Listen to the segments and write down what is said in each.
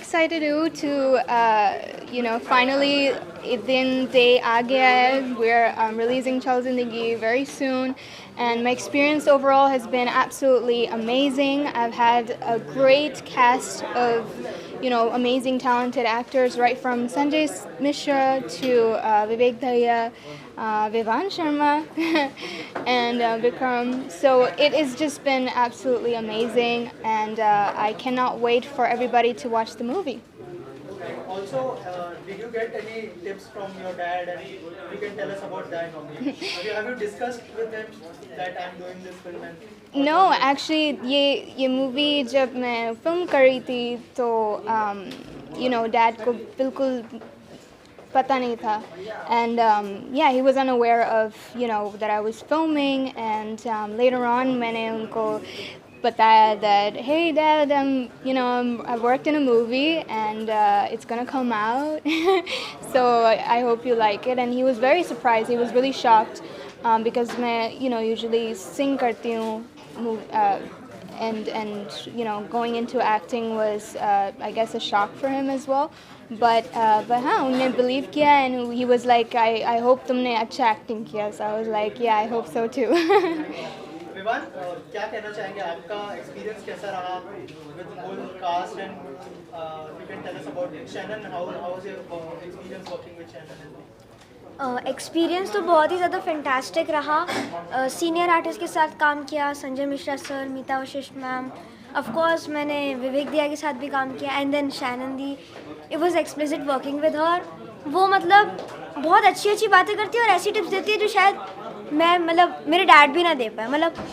excited to finally दिन day आ गया है. We're releasing Chal Zindagi very soon, and my experience overall has been absolutely amazing. I've had a great cast of amazing talented actors, right from Sanjay Mishra to Vivek Daya, Vivan Sharma, and Vikram. So it has just been absolutely amazing, and I cannot wait for everybody to watch the movie. Also, did you get any tips from your dad, and you can tell us about that? Have you discussed with him that I'm doing this film? No, actually, ये movie जब मैं film कर रही थी तो dad को बिल्कुल पता नहीं था, and yeah, he was unaware of that I was filming, and later on मैंने उनको बताया that, hey dad, I've worked in a movie, and it's gonna come out, so I hope you like it. And he was very surprised. He was really shocked, because मैं usually sing करती हूँ, and going into acting was I guess a shock for him as well, but हाँ उन्हें believe किया, and he was like, I hope तुमने अच्छा acting किया. So I was like, yeah, I hope so too. Vivaan, क्या कहना चाहेंगे, आपका एक्सपीरियंस कैसा रहा with whole cast, and you can tell us about Shannon. How was your experience working with Shannon? Experience तो बहुत ही ज़्यादा फैंटास्टिक रहा. सीनियर आर्टिस्ट के साथ काम किया, Sanjay Mishra sir, Meeta Vashisht ma'am, of course मैंने विवेक दिया के साथ भी काम किया, एंड देन शैनन दी. It was explicit working with her. वो मतलब बहुत अच्छी बातें करती है और ऐसी टिप्स देती है जो शायद मैं मेरे डैड भी ना दे पाए.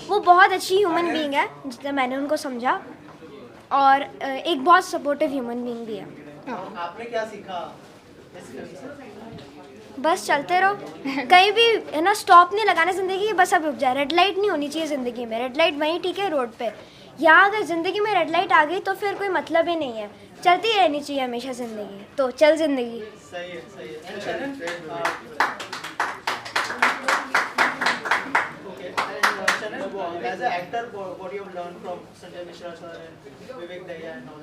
वो बहुत अच्छी ह्यूमन बीइंग है जितना मैंने उनको समझा, और एक बहुत सपोर्टिव ह्यूमन बीइंग भी है. आपने क्या सीखा इस फिल्म से? बस चलते रहो, कहीं भी है ना स्टॉप नहीं लगाना ज़िंदगी. बस अब रुक जाए. रेड लाइट नहीं होनी चाहिए ज़िंदगी में. रेड लाइट वहीं ठीक है रोड पे, या अगर ज़िंदगी में रेड लाइट आ गई तो फिर कोई मतलब ही नहीं है. चलती रहनी चाहिए हमेशा ज़िंदगी. तो चल ज़िंदगी. सही है, सही है. And Shannon, as an actor, what you have learned from Sanjay Mishra sir and Vivek Daya and all?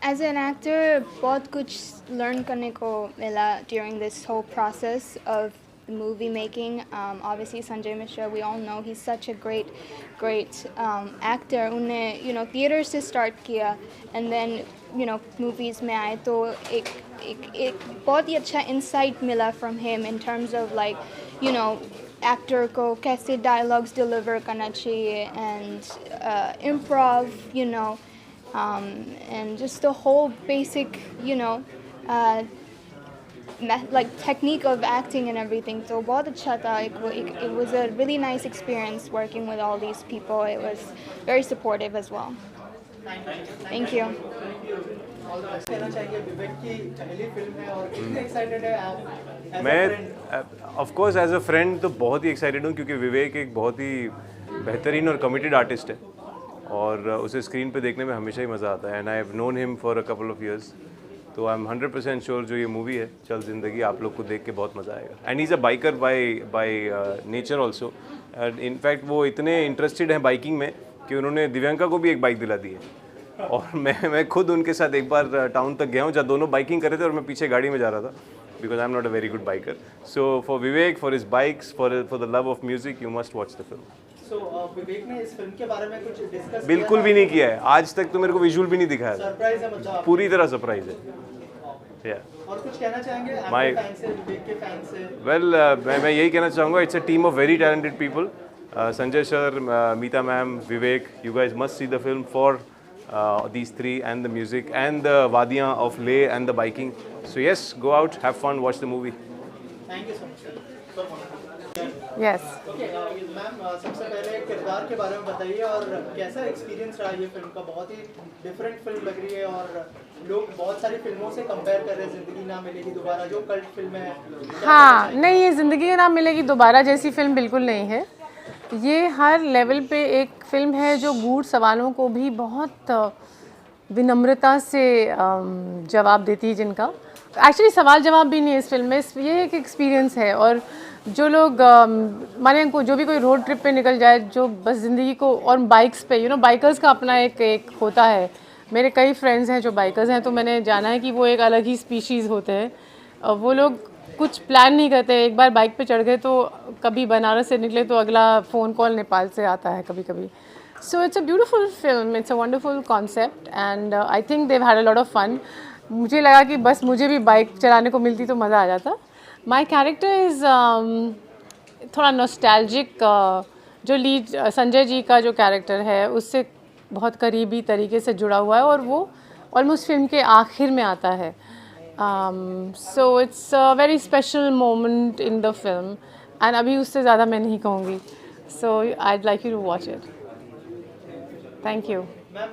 As an actor, बहुत कुछ learn करने को मिला during this whole process of movie making. Obviously Sanjay Mishra, we all know he's such a great actor. उन्हें theater से start किया, and then movies में आए तो एक बहुत ही अच्छा insight मिला from him in terms of like actor को कैसे dialogues deliver करना चाहिए, and improv, and just the whole basic like technique of acting and everything. So बहुत अच्छा था. It was a really nice experience working with all these people. It was very supportive as well. Thank you. कहना चाहिए, विवेक की पहली film है और कितने एक्साइटेड है आप? मैं of course as a friend तो बहुत ही एक्साइटेड हूँ, क्योंकि विवेक एक बहुत ही बेहतरीन और कमिटेड आर्टिस्ट है, और उसे स्क्रीन पे देखने में हमेशा ही मज़ा आता है. And I have known him for a couple of years. तो आई एम 100% श्योर जो ये मूवी है चल ज़िंदगी, आप लोग को देख के बहुत मज़ा आएगा. And he is a biker by nature also. In fact वो इतने इंटरेस्टेड हैं बाइकिंग में कि उन्होंने दिव्यांका को भी एक बाइक दिला दी है. और मैं खुद उनके साथ एक बार टाउन तक गया हूँ जहाँ दोनों बाइकिंग कर रहे थे और मैं पीछे गाड़ी में जा रहा था, because I am not a very good biker. So for Vivek, for his bikes, for the love of music, you must watch the film. So, विवेक ने इस फिल्म के बारे में कुछ डिस्कस बिल्कुल भी नहीं किया है आज तक, तो मेरे को विजुअल भी नहीं दिखाया. सरप्राइज है मतलब, पूरी तरह सरप्राइज है. और कुछ कहना चाहेंगे My- आपके फैन से, विवेक के फैन से? वेल मैं यही कहना चाहूँगा, it's a team of very talented people. Sanjay sir, Meeta ma'am, Vivek, you guys must see the film for these three, and the music, and the wadiyan of Leh, and the biking. So yes, go out, have fun, watch the movie. Thank you so much. Yes. Okay ma'am, सबसे पहले किरदार के बारे में बताइए और कैसा experience रहा ये फिल्म का? बहुत ही डिफरेंट फिल्म लग रही है, और लोग बहुत सारी फिल्मों से कंपेयर कर रहे हैं ज़िंदगी ना मिलेगी दोबारा, जो कल्ट फिल्म है. हाँ, नहीं, ये ज़िंदगी ना मिलेगी दोबारा जैसी फिल्म बिल्कुल नहीं है. ये हर लेवल पे एक फ़िल्म है जो गूढ़ सवालों को भी बहुत विनम्रता से जवाब देती है, जिनका एक्चुअली सवाल जवाब भी नहीं है इस फिल्म में. ये एक एक्सपीरियंस है, और जो लोग माने को जो भी कोई रोड ट्रिप पे निकल जाए, जो बस ज़िंदगी को, और बाइक्स पे बाइकर्स का अपना एक होता है मेरे कई फ्रेंड्स हैं जो बाइकर्स हैं, तो मैंने जाना है कि वो एक अलग ही स्पीशीज़ होते हैं। वो लोग कुछ प्लान नहीं करते, एक बार बाइक पे चढ़ गए तो कभी बनारस से निकले तो अगला फ़ोन कॉल नेपाल से आता है कभी कभी। So it's a beautiful film, it's a wonderful concept and I think Dev had a lot of fun. मुझे लगा कि बस मुझे भी बाइक चलाने को मिलती तो मज़ा आ जाता। माई कैरेक्टर इज़ थोड़ा नॉस्टैल्जिक, जो लीड संजय जी का जो कैरेक्टर है उससे बहुत करीबी तरीके से जुड़ा हुआ है और वो ऑलमोस्ट फिल्म के आखिर में आता है। So it's a very special moment in the film and अभी उससे ज़्यादा मैं नहीं कहूँगी। So I'd like you to watch it. Thank you. Ma'am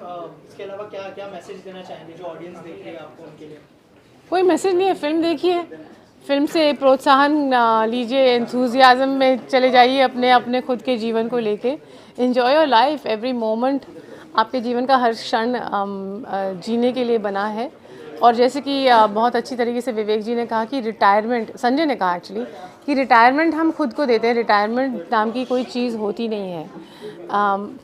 इसके अलावा क्या क्या मैसेज देना चाहेंगे जो ऑडियंस देख रही है आपको उनके लिए? कोई मैसेज नहीं है, फिल्म देखिए, फिल्म से प्रोत्साहन लीजिए, एंथुजियाज़म में चले जाइए अपने अपने खुद के जीवन को लेके। Enjoy your life, every moment, आपके जीवन का हर क्षण जीने के लिए बना है। और जैसे कि बहुत अच्छी तरीके से विवेक जी ने कहा कि रिटायरमेंट, संजय ने कहा एक्चुअली कि रिटायरमेंट हम खुद को देते हैं, रिटायरमेंट नाम की कोई चीज़ होती नहीं है।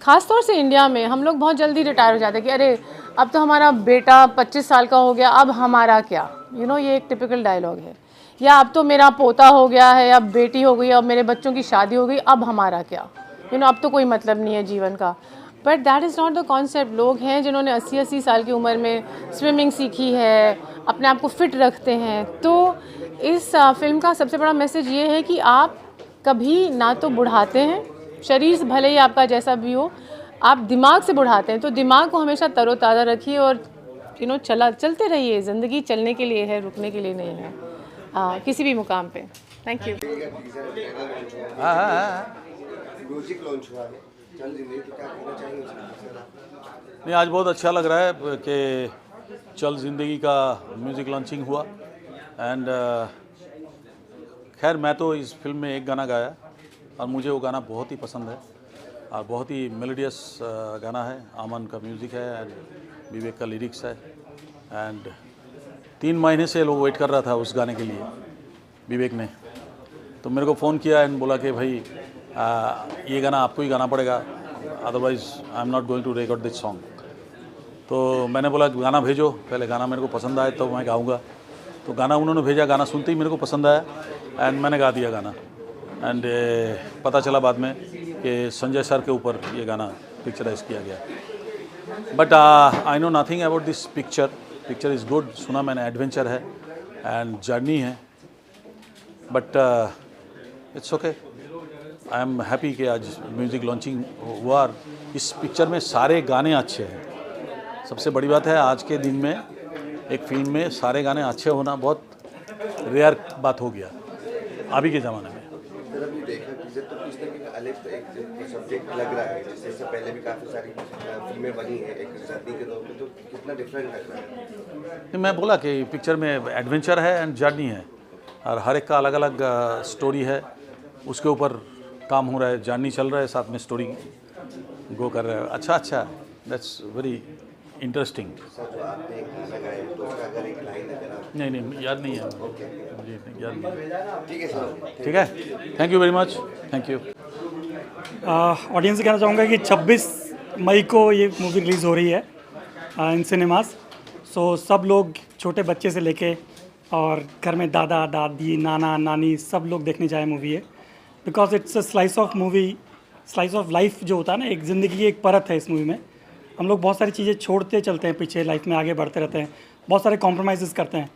ख़ास तौर से इंडिया में हम लोग बहुत जल्दी रिटायर हो जाते हैं कि अरे अब तो हमारा बेटा 25 साल का हो गया, अब हमारा क्या, ये एक टिपिकल डायलॉग है। या अब तो मेरा पोता हो गया है, अब बेटी हो गई, अब मेरे बच्चों की शादी हो गई, अब हमारा क्या, अब तो कोई मतलब नहीं है जीवन का। But that is not the concept. लोग हैं जिन्होंने 80-80 साल की उम्र में स्विमिंग सीखी है, अपने आप को फिट रखते हैं। तो इस फिल्म का सबसे बड़ा मैसेज ये है कि आप कभी ना तो बुढ़ाते हैं, शरीर भले ही आपका जैसा भी हो, आप दिमाग से बुढ़ाते हैं, तो दिमाग को हमेशा तरोताज़ा रखिए और चलते रहिए। ज़िंदगी चलने के लिए है, रुकने के लिए नहीं है किसी भी मुकाम पे। Thank you. म्यूजिक लॉन्च हुआ है चल जिंदगी, तो क्या कहना चाहेंगे उसमें? नहीं, आज बहुत अच्छा लग रहा है कि चल ज़िंदगी का म्यूज़िक लॉन्चिंग हुआ एंड खैर मैं तो इस फिल्म में एक गाना गाया और मुझे वो गाना बहुत ही पसंद है और बहुत ही मेलोडियस गाना है। आमन का म्यूज़िक है एंड विवेक का लिरिक्स है एंड 3 महीने से लोग वेट कर रहा था उस गाने के लिए। विवेक ने तो मेरे को फ़ोन किया एंड बोला कि भाई ये गाना आपको ही गाना पड़ेगा, otherwise I am not going to record this song. तो मैंने बोला गाना भेजो, पहले गाना मेरे को पसंद आए तो मैं गाऊंगा। तो गाना उन्होंने भेजा, गाना सुनते ही मेरे को पसंद आया एंड मैंने गा दिया गाना एंड पता चला बाद में कि संजय सर के ऊपर ये गाना पिक्चराइज किया गया। But I know nothing about this picture is good. सुना मैंने एडवेंचर है एंड जर्नी है, but it's okay. I am happy कि आज म्यूज़िक लॉन्चिंग हुआ और इस पिक्चर में सारे गाने अच्छे हैं। सबसे बड़ी बात है आज के दिन में एक फिल्म में सारे गाने अच्छे होना बहुत रेयर बात हो गया अभी के ज़माने में। सर अभी देखा टीजर तो इस तरह का अलग एक सब्जेक्ट लग रहा है, जैसे इससे पहले भी काफ़ी सारी फिल्में बनी हैं एक जर्नी के तौर पे, तो कितना डिफरेंट लग रहा है? मैं बोला कि पिक्चर में एडवेंचर है एंड जर्नी है और हर एक का अलग अलग स्टोरी है, उसके ऊपर काम हो रहा है, जर्नी चल रहा है, साथ में स्टोरी गो कर रहा है। अच्छा दैट्स वेरी इंटरेस्टिंग। सर जो आपने एक गाना गाया तो उसका अगर एक लाइन अगर आप नहीं याद नहीं है मुझे, याद नहीं। ठीक है सर, ठीक है, thank you very much, thank you. Audience से कहना चाहूँगा कि 26 मई को ये मूवी रिलीज़ हो रही है इन सिनेमास। सो सब लोग छोटे बच्चे से लेके और घर में दादा दादी नाना नानी सब लोग देखने जाए मूवी है, because it's a slice of movie, slice of life जो होता है ना, एक ज़िंदगी की एक परत है इस मूवी में। हम लोग बहुत सारी चीज़ें छोड़ते चलते हैं पीछे, लाइफ में आगे बढ़ते रहते हैं, बहुत सारे कॉम्प्रोमाइज़ करते हैं।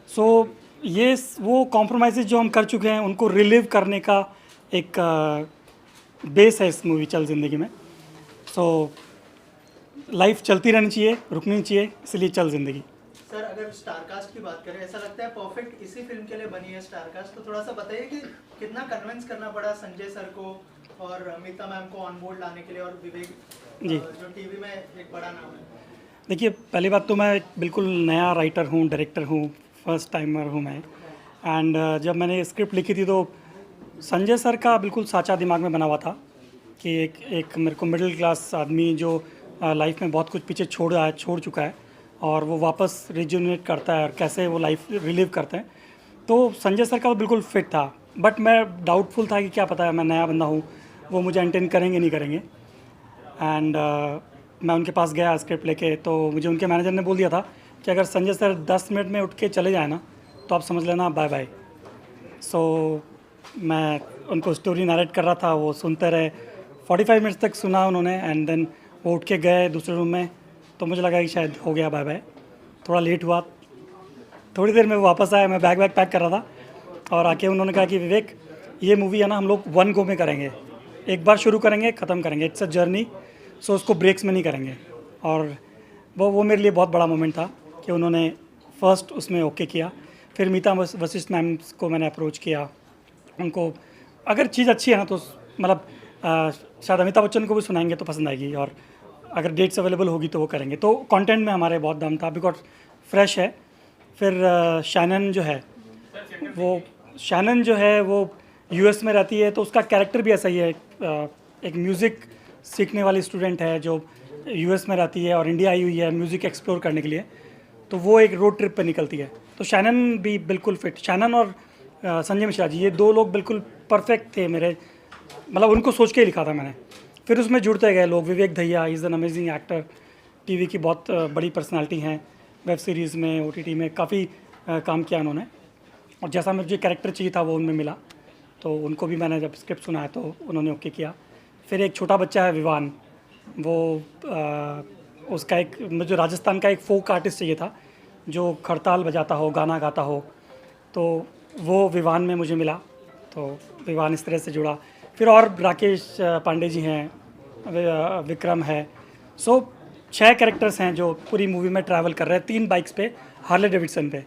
सो ये वो कॉम्प्रोमाइज़ जो हम कर चुके हैं उनको रिलीव करने का एक बेस है इस मूवी चल ज़िंदगी में। सो लाइफ चलती रहनी चाहिए, रुकनी नहीं चाहिए, इसलिए चल ज़िंदगी। सर अगर स्टारकास्ट की बात करें, ऐसा लगता है परफेक्ट इसी फिल्म के लिए बनी है स्टारकास्ट, तो थोड़ा सा बताइए कि कितना कन्विंस करना पड़ा संजय सर को और मीता मैम को ऑन बोर्ड लाने के लिए, और विवेक जी जो टीवी में एक बड़ा नाम है। देखिए, पहली बात तो मैं एक बिल्कुल नया राइटर हूँ, डायरेक्टर हूँ, फर्स्ट टाइमर हूँ मैं। एंड जब मैंने स्क्रिप्ट लिखी थी तो संजय सर का बिल्कुल साचा दिमाग में बना हुआ था कि एक मेरे को मिडिल क्लास आदमी जो लाइफ में बहुत कुछ पीछे छोड़ चुका है और वो वापस रिज्यूनेट करता है और कैसे वो लाइफ रिलीव करते हैं, तो संजय सर का तो बिल्कुल फिट था। बट मैं डाउटफुल था कि क्या पता है, मैं नया बंदा हूँ, वो मुझे एंटरटेन करेंगे नहीं करेंगे। एंड मैं उनके पास गया स्क्रिप्ट लेके, तो मुझे उनके मैनेजर ने बोल दिया था कि अगर संजय सर 10 मिनट में उठ के चले जाए ना तो आप समझ लेना बाय बाय। सो मैं उनको स्टोरी नरेट कर रहा था, वो सुनते रहे, 45 मिनट्स तक सुना उन्होंने, एंड देन वो उठ के गए दूसरे रूम में, तो मुझे लगा कि शायद हो गया बाय बाय। थोड़ा लेट हुआ, थोड़ी देर में वो वापस आया, मैं बैग पैक कर रहा था और आके उन्होंने कहा कि विवेक ये मूवी है ना हम लोग 1 गो में करेंगे, एक बार शुरू करेंगे ख़त्म करेंगे, इट्स अ जर्नी, सो उसको ब्रेक्स में नहीं करेंगे। और वो मेरे लिए बहुत बड़ा मोमेंट था कि उन्होंने फर्स्ट उसमें ओके किया। फिर मीता वशिष्ठ मैम को मैंने अप्रोच किया, उनको अगर चीज़ अच्छी है ना तो मतलब शायद अमिताभ बच्चन को भी सुनाएंगे तो पसंद आएगी, और अगर डेट्स अवेलेबल होगी तो वो करेंगे। तो कंटेंट में हमारे बहुत दम था, बिकॉज फ्रेश है। फिर शैनन जो है वो यूएस में रहती है, तो उसका कैरेक्टर भी ऐसा ही है, एक म्यूज़िक सीखने वाली स्टूडेंट है जो यूएस में रहती है और इंडिया आई हुई है म्यूज़िक एक्सप्लोर करने के लिए, तो वो एक रोड ट्रिप पे निकलती है। तो शैनन भी बिल्कुल फिट, शैनन और संजय मिश्रा जी ये 2 लोग बिल्कुल परफेक्ट थे मेरे, मतलब उनको सोच के ही लिखा था मैंने। फिर उसमें जुड़ते गए लोग, Vivek Dahiya is an amazing actor, TV की बहुत बड़ी पर्सनालिटी हैं, वेब सीरीज़ में ओटीटी में काफ़ी काम किया उन्होंने, और जैसा मुझे कैरेक्टर चाहिए था वो उनमें मिला, तो उनको भी मैंने जब स्क्रिप्ट सुना है तो उन्होंने ओके किया। फिर एक छोटा बच्चा है विवान, वो उसका एक मुझे राजस्थान का एक फोक आर्टिस्ट चाहिए था जो खड़ताल बजाता हो, गाना गाता हो, तो वो विवान में मुझे मिला, तो विवान इस तरह से जुड़ा। फिर और राकेश पांडे जी हैं, विक्रम है, सो 6 कैरेक्टर्स हैं जो पूरी मूवी में ट्रैवल कर रहे हैं 3 बाइक्स पे, हार्ले डेविडसन पे।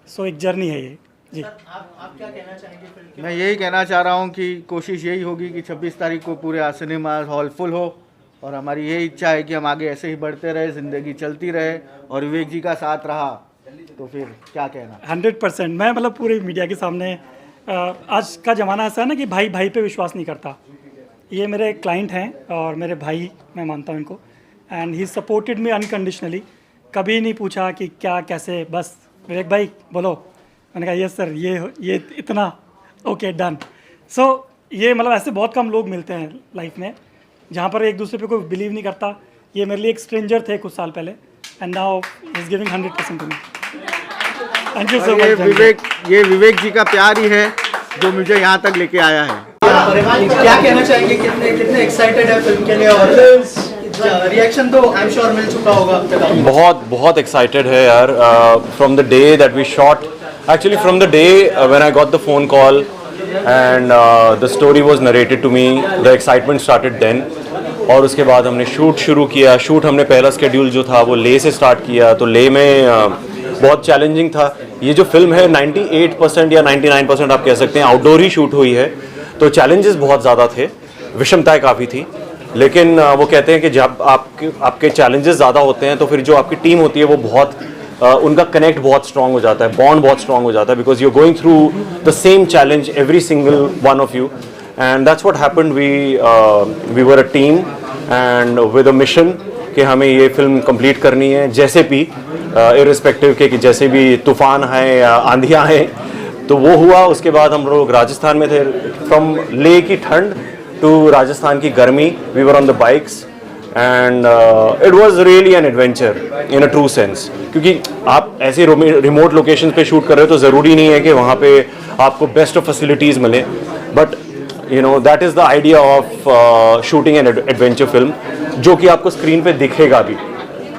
सो एक जर्नी है ये जी। आप क्या कहना चाहेंगे फिल्म के? मैं यही कहना चाह रहा हूँ कि कोशिश यही होगी कि 26 तारीख को पूरे सिनेमा हॉल फुल हो, और हमारी यही इच्छा है कि हम आगे ऐसे ही बढ़ते रहे, ज़िंदगी चलती रहे, और विवेक जी का साथ रहा तो फिर क्या कहना। 100% मैं मतलब पूरे मीडिया के सामने, आज का ज़माना ऐसा है ना कि भाई भाई पे विश्वास नहीं करता। ये मेरे क्लाइंट हैं और मेरे भाई, मैं मानता हूँ इनको, and he supported me unconditionally. कभी नहीं पूछा कि क्या कैसे, बस विवेक भाई बोलो, मैंने कहा यस सर, ये इतना ओके डन। सो ये मतलब ऐसे बहुत कम लोग मिलते हैं लाइफ में जहाँ पर एक दूसरे पे कोई बिलीव नहीं करता। ये मेरे लिए एक स्ट्रेंजर थे कुछ साल पहले, and now he is giving 100% to me. Thank you so much. ये विवेक जी का प्यार ही है जो मुझे यहाँ तक लेके आया है। क्या कहना चाहेंगे, कितने एक्साइटेड है फिल्म के लिए, और रिएक्शन तो आई एम श्योर मिल चुका होगा अब तक? बहुत एक्साइटेड है यार, from the day that we shot, actually from the day when I got the phone call and the story was narrated to me, the excitement started then. और उसके बाद हमने शूट शुरू किया। शूट हमने पहला स्केड्यूल जो था वो ले से स्टार्ट किया, तो ले में बहुत चैलेंजिंग था। ये जो फिल्म है 98% या 99% आप कह सकते हैं आउटडोर ही शूट हुई है, तो चैलेंजेस बहुत ज़्यादा थे, विषमताएं काफ़ी थी। लेकिन वो कहते हैं कि जब आपके चैलेंजेस ज़्यादा होते हैं तो फिर जो आपकी टीम होती है वो बहुत उनका कनेक्ट बहुत स्ट्रॉन्ग हो जाता है, बॉन्ड बहुत स्ट्रॉन्ग हो जाता है, because you are going through the same challenge every single one of you, and that's what happened. We were a team and with a mission कि हमें ये फिल्म कंप्लीट करनी है जैसे भी, इर्रिस्पेक्टिव के कि जैसे भी तूफान है या आंधियाँ हैं, तो वो हुआ। उसके बाद हम लोग राजस्थान में थे, फ्रॉम ले की ठंड टू राजस्थान की गर्मी, we were on the bikes, and it was really an adventure in a true sense, क्योंकि आप ऐसे रिमोट लोकेशन पे शूट कर रहे हो तो ज़रूरी नहीं है कि वहाँ पे आपको बेस्ट ऑफ फैसिलिटीज़ मिले, but you know that is the idea of shooting an adventure film, जो कि आपको स्क्रीन पे दिखेगा भी।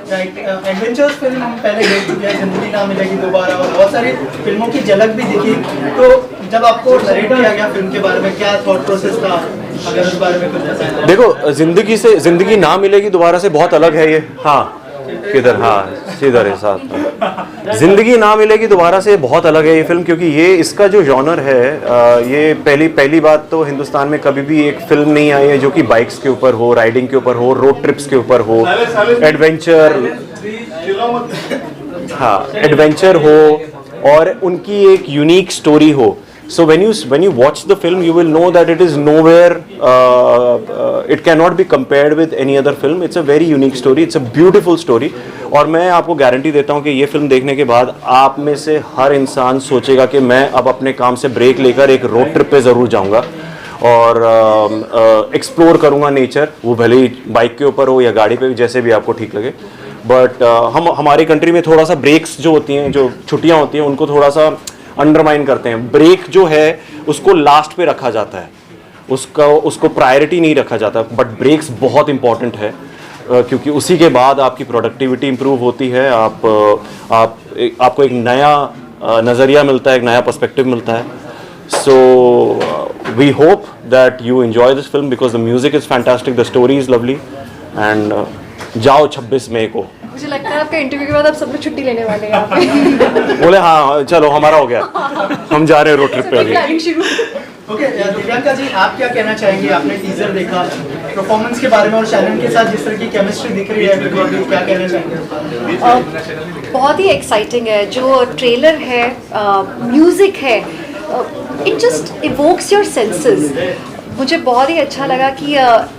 एडवेंचर्स फिल्म हम पहले देख चुके हैं, जिंदगी ना मिलेगी दोबारा, और बहुत सारी फिल्मों की झलक भी दिखी। तो जब आपको नरेट किया गया फिल्म के बारे में, क्या थॉट प्रोसेस था, अगर उस बारे में कुछ बताएं? देखो, जिंदगी ना मिलेगी दोबारा से बहुत अलग है ये। हाँ किधर, हाँ सीधर है साथ। जिंदगी ना मिलेगी दोबारा से बहुत अलग है ये फिल्म, क्योंकि ये इसका जो जॉनर है, ये पहली बात तो हिंदुस्तान में कभी भी एक फिल्म नहीं आई है जो कि बाइक्स के ऊपर हो, राइडिंग के ऊपर हो, रोड ट्रिप्स के ऊपर हो, एडवेंचर हो और उनकी एक यूनिक स्टोरी हो। So when you watch the film, you will know that it is nowhere, it cannot be compared with any other film. It's a very unique story. It's a beautiful story. और मैं आपको guarantee देता हूँ कि ये film देखने के बाद आप में से हर इंसान सोचेगा कि मैं अब अपने काम से ब्रेक लेकर एक रोड ट्रिप पे ज़रूर जाऊँगा। और एक्सप्लोर करूँगा नेचर, वो भले ही बाइक के ऊपर हो या गाड़ी पे, जैसे भी आपको ठीक लगे। बट हमारी कंट्री में थोड़ा सा ब्रेक्स जो होती हैं, जो छुट्टियाँ होती हैं, उनको थोड़ा सा अंडरमाइन करते हैं। ब्रेक जो है उसको लास्ट पे रखा जाता है, उसको प्रायोरिटी नहीं रखा जाता, बट ब्रेक्स बहुत इंपॉर्टेंट है क्योंकि उसी के बाद आपकी प्रोडक्टिविटी इंप्रूव होती है, आपको एक नया नज़रिया मिलता है, एक नया पर्सपेक्टिव मिलता है। So we hope that you enjoy this film because the music is fantastic, the story is lovely and जाओ 26 मई को। मुझे लगता है आपके इंटरव्यू के बाद आप सब लोग छुट्टी लेने वाले हैं यहाँ पे। बोले हाँ चलो हमारा हो गया, हम जा रहे हैं रोड ट्रिप पे अभी। प्लानिंग शुरू। ओके दिव्यांका जी, आप क्या कहना चाहेंगे? आपने टीजर देखा, परफॉर्मेंस के बारे में और शैनन के साथ जिस तरह की केमिस्ट्री दिख रही है, क्या कहना चाहेंगे? बहुत ही एक्साइटिंग है जो ट्रेलर है, म्यूजिक है, it just evokes your senses. मुझे बहुत ही अच्छा लगा कि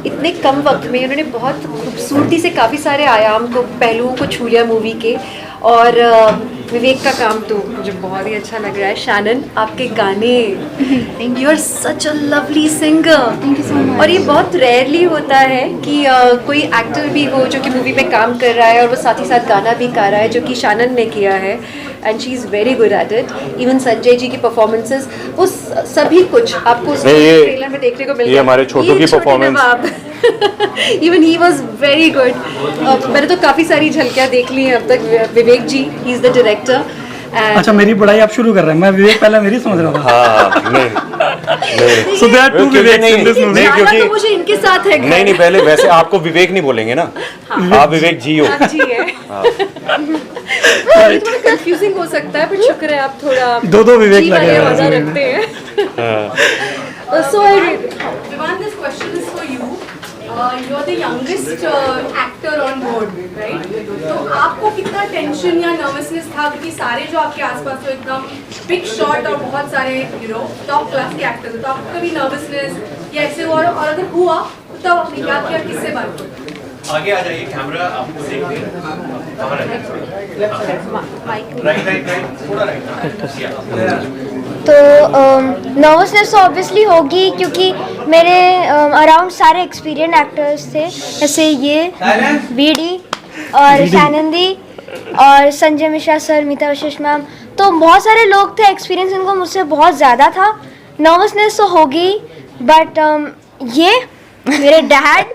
इतने कम वक्त में उन्होंने बहुत खूबसूरती से काफ़ी सारे आयाम को, पहलुओं को छू लिया मूवी के। और विवेक का काम तो मुझे बहुत ही अच्छा लग रहा है। शैनन, आपके गाने, you are such a lovely singer. Thank you so much. और ये बहुत रेयरली होता है कि कोई एक्टर भी हो जो कि मूवी में काम कर रहा है और वो साथ ही साथ गाना भी गा रहा है, जो कि शैनन ने किया है and she is very good at it. Even Sanjay ji की परफॉर्मेंसेस, वो सभी कुछ आपको ट्रेलर में देखने को मिलता है। ये हमारे छोटू की performance even he was very good. मैंने तो काफ़ी सारी झलकियाँ देख ली हैं अब तक। विवेक जी, ही इज़ द डायरेक्टर। अच्छा, मेरी पढ़ाई आप शुरू कर रहे हैं, मैं विवेक पहले मेरी समझ रहा था। हाँ नहीं So there are two Viveks in this movie. नहीं, जाना क्योंकि तो मुझे इनके साथ है। नहीं पहले वैसे आपको विवेक नहीं बोलेंगे ना, आप विवेक जी हो। जी है। ये थोड़ा कंफ्यूजिंग हो सकता है, पर शुक्र है आप थोड़ा दो विवेक जी लगे वाले हुए हैं वजह इस movie रखते हैं। So Vivan, this question is for you. You're the youngest actor on board, right? तो आपको कितना टेंशन या नर्वसनेस था, क्योंकि सारे जो आपके आसपास तो एकदम बिग शॉट और बहुत सारे टॉप क्लास के एक्टर थे, तो आपको कभी नर्वसनेस या ऐसे हुआ? और अगर हुआ तो तब आपने क्या किया, किससे बात की? आगे आ जाइए, कैमरा आपको देखते हैं। बाहर आ जाइए। राइट थोड़ा राइट। तो नर्वसनेस तो ऑब्वियसली होगी क्योंकि मेरे अराउंड सारे एक्सपीरियंस एक्टर्स थे, जैसे ये बीडी और शैनन दी और संजय मिश्रा सर, मीता वशिष्ठ मैम, तो बहुत सारे लोग थे। एक्सपीरियंस इनको मुझसे बहुत ज़्यादा था, नर्वसनेस तो होगी। बट ये मेरे डैड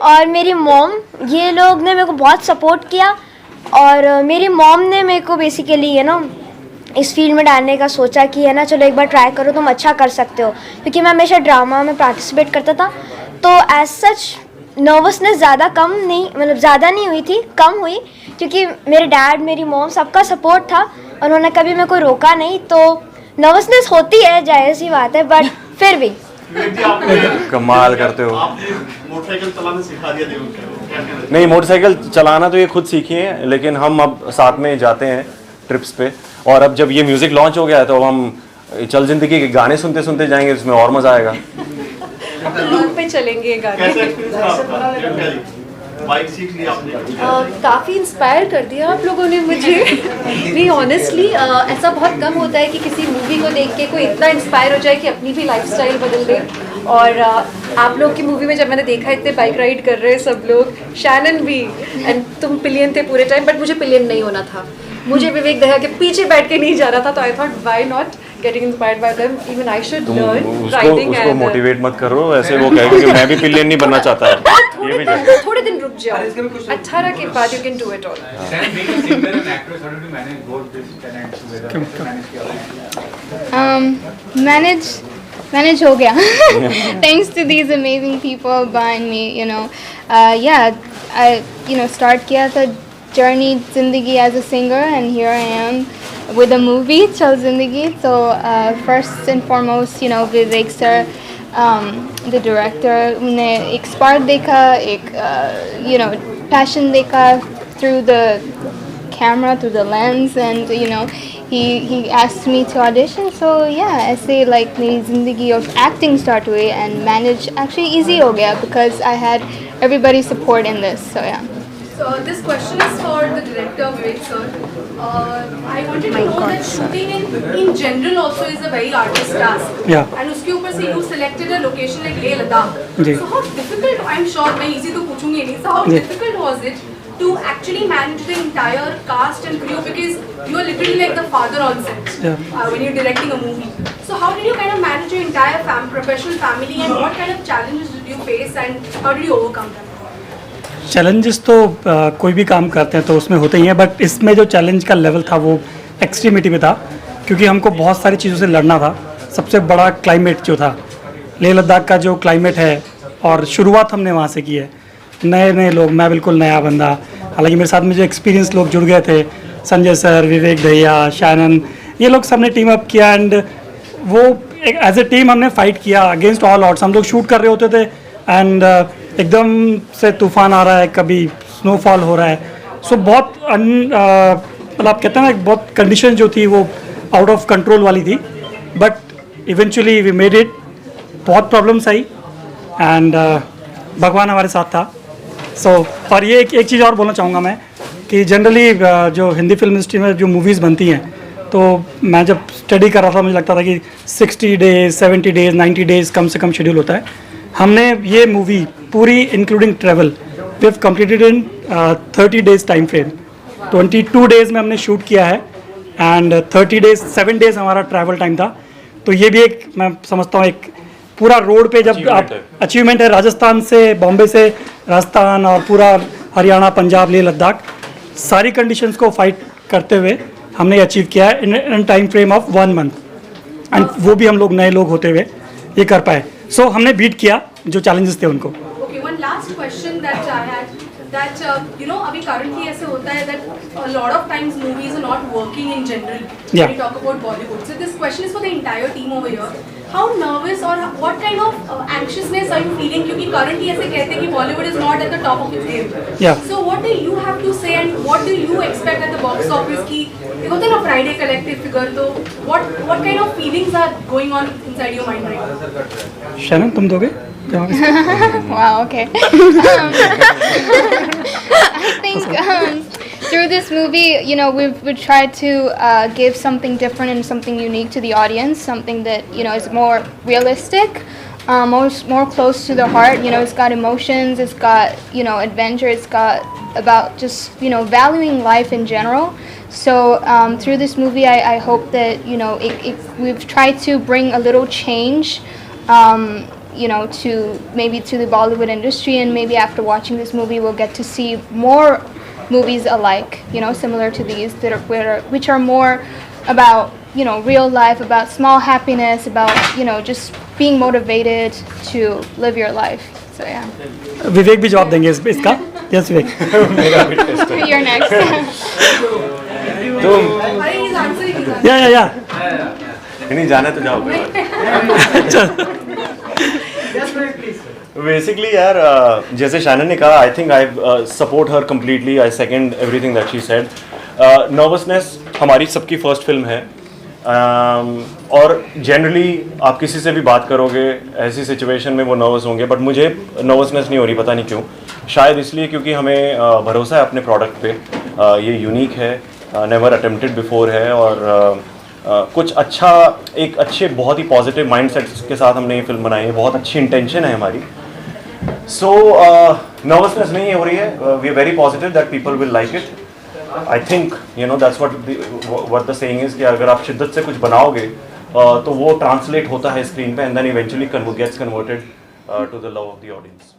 और मेरी मॉम, ये लोग ने मेरे को बहुत सपोर्ट किया। और मेरी मॉम ने मेरे को बेसिकली इस फील्ड में डालने का सोचा कि चलो एक बार ट्राई करो, तुम अच्छा कर सकते हो, क्योंकि मैं हमेशा ड्रामा में पार्टिसिपेट करता था। तो एज सच नर्वसनेस ज़्यादा कम नहीं, मतलब ज़्यादा नहीं हुई थी, कम हुई, क्योंकि मेरे डैड, मेरी मॉम, सबका सपोर्ट था, उन्होंने कभी मेरे को रोका नहीं। तो नर्वसनेस होती है, जाहिर सी बात है, बट फिर भी कमाल करते हो। मोटरसाइकिल चलाना सिखा दिया देव। नहीं, मोटरसाइकिल चलाना तो ये खुद सीखी है, लेकिन हम अब साथ में जाते हैं ट्रिप्स पे। और अब जब ये म्यूजिक लॉन्च हो गया है तो हम चल जिंदगी के गाने सुनते सुनते जाएंगे, उसमें और मजा आएगा। लूप पे चलेंगे ये गाने। कैसा एक्सपीरियंस था आपका? बाइक सीख ली आपने? काफ़ी इंस्पायर कर दिया आप लोगों ने मुझे। नहीं, ऑनेस्टली ऐसा बहुत कम होता है कि किसी मूवी को देख के कोई इतना इंस्पायर हो जाए कि अपनी भी लाइफस्टाइल बदल दे। और आप लोग की मूवी में जब मैंने देखा इतने बाइक राइड कर रहे हैं सब लोग, शैनन भी, एंड तुम पिलियन थे पूरे टाइम, बट मुझे पिलियन नहीं होना था, मुझे विवेक दया के पीछे बैठ के नहीं जाना था। तो I thought why not getting inspired by them, even I should learn riding. उसको मोटिवेट मत करो, ऐसे वो कहेगा कि मैं भी पिलियन नहीं बनना चाहता है। थोड़े दिन रुक जाओ, 18 के बाद you can do it all. Manage हो गया thanks to these amazing people behind me, I start किया था journey Zindagi as a singer, and here I am with a movie Chal Zindagi. So first and foremost, Vivek sir, the director, उन्हें एक spark देखा, एक passion देखा through the camera, through the lens, and he asked me to audition. So yeah, ऐसे like मेरी ज़िंदगी of acting start हुई, and manage actually easy हो गया because I had everybody's support in this. So yeah. So this question is for the director Vivek sir. I wanted to know that shooting in general also is a very artist task. Yeah. And उसके ऊपर से you selected a location like Leh Ladakh. Ji. So how difficult? I'm sure मैं easy तो पूछूंगी नहीं. So how ji. difficult was it to actually manage the entire cast and crew, because you are literally like the father on set when you're directing a movie. So how did you kind of manage your entire professional family, and what kind of challenges did you face and how did you overcome them? Challenges तो कोई भी काम करते हैं तो उसमें होते ही हैं, बट इसमें जो चैलेंज का लेवल था वो एक्सट्रीमिटी में था, क्योंकि हमको बहुत सारी चीज़ों से लड़ना था। सबसे बड़ा क्लाइमेट जो था, लेह लद्दाख का जो क्लाइमेट है, और शुरुआत हमने वहाँ से की है। नए नए लोग, मैं बिल्कुल नया बंदा, हालांकि मेरे साथ में जो एक्सपीरियंस लोग जुड़ गए थे, संजय सर, विवेक भैया, शैनन, ये लोग सब ने टीम अप किया, एंड वो एक एज ए टीम हमने फाइट किया अगेंस्ट ऑल ऑड्स। हम लोग शूट कर रहे होते थे एंड एकदम से तूफान आ रहा है, कभी स्नोफॉल हो रहा है, सो बहुत मतलब आप कहते हैं ना, बहुत कंडीशन जो थी वो आउट ऑफ कंट्रोल वाली थी, but eventually we made it. बहुत प्रॉब्लम्स आई एंड भगवान हमारे साथ था। सो और ये एक चीज़ और बोलना चाहूँगा मैं कि जनरली जो हिंदी फिल्म इंडस्ट्री में जो मूवीज़ बनती हैं, तो मैं जब स्टडी कर रहा था मुझे लगता था कि 60 डेज, 70 डेज, 90 डेज कम से कम शेड्यूल होता है। हमने ये मूवी पूरी including travel we have completed in 30 days time frame. 22 days में हमने शूट किया है एंड 30 डेज 7 डेज हमारा ट्रैवल टाइम था। तो ये भी एक, मैं समझता हूँ, एक पूरा रोड पे जब आप अचीवमेंट है, राजस्थान से, बॉम्बे से राजस्थान और पूरा हरियाणा, पंजाब, लेह लद्दाख, सारी कंडीशंस को फाइट करते हुए हमने अचीव किया है in time frame of 1 month, and वो भी हम लोग नए लोग होते हुए ये कर पाए। सो हमने बीट किया जो चैलेंजेस थे उनको। Okay, one last question that I had, that you know, अभी currently ऐसे होता है that a lot of times movies are not working in general when you talk about Bollywood. So this question is for the entire team over here. How nervous or what kind of anxiousness are you feeling? क्योंकि currently ऐसे कहते हैं कि Bollywood is not at the top of its game. Yeah. So what do you have to say and what do you expect at the box office? कि एक होता है ना Friday collective figure, तो what kind of feelings are going on inside your mind right now? Shannon, तुम दोगे? Wow, okay. I think through this movie, you know, we've tried to give something different and something unique to the audience, something that, you know, is more realistic, more close to the heart. You know, it's got emotions, it's got, you know, adventure, it's got about just, you know, valuing life in general. So through this movie, I hope that, you know, we've tried to bring a little change, you know, to maybe to the Bollywood industry, and maybe after watching this movie we'll get to see more movies alike, you know, similar to these, that are which are more about, you know, real life, about small happiness, about, you know, just being motivated to live your life. So yeah. विवेक भी जवाब देंगे इसका। Yes विवेक। मेरा भी test है। You're next. तुम He's answering. या नहीं जाना तो जाओ। बेसिकली यार, जैसे शैनन ने कहा, I think I support her completely, I second everything that she said. Nervousness हमारी सबकी फर्स्ट फिल्म है, और जनरली आप किसी से भी बात करोगे ऐसी सिचुएशन में वो नर्वस होंगे, बट मुझे नर्वसनेस नहीं हो रही, पता नहीं क्यों। शायद इसलिए क्योंकि हमें भरोसा है अपने प्रोडक्ट पे, ये यूनिक है, नेवर अटेम्प्टेड बिफोर है, और कुछ अच्छा, एक अच्छे बहुत ही पॉजिटिव माइंडसेट के साथ हमने ये फिल्म बनाई है, बहुत अच्छी इंटेंशन है हमारी। सो नर्वसनेस नहीं हो रही है, we are very positive that people will like it. I think you know that's what the saying is, कि अगर आप शिद्दत से कुछ बनाओगे तो वो ट्रांसलेट होता है स्क्रीन पे, and then eventually gets converted to the love of the audience.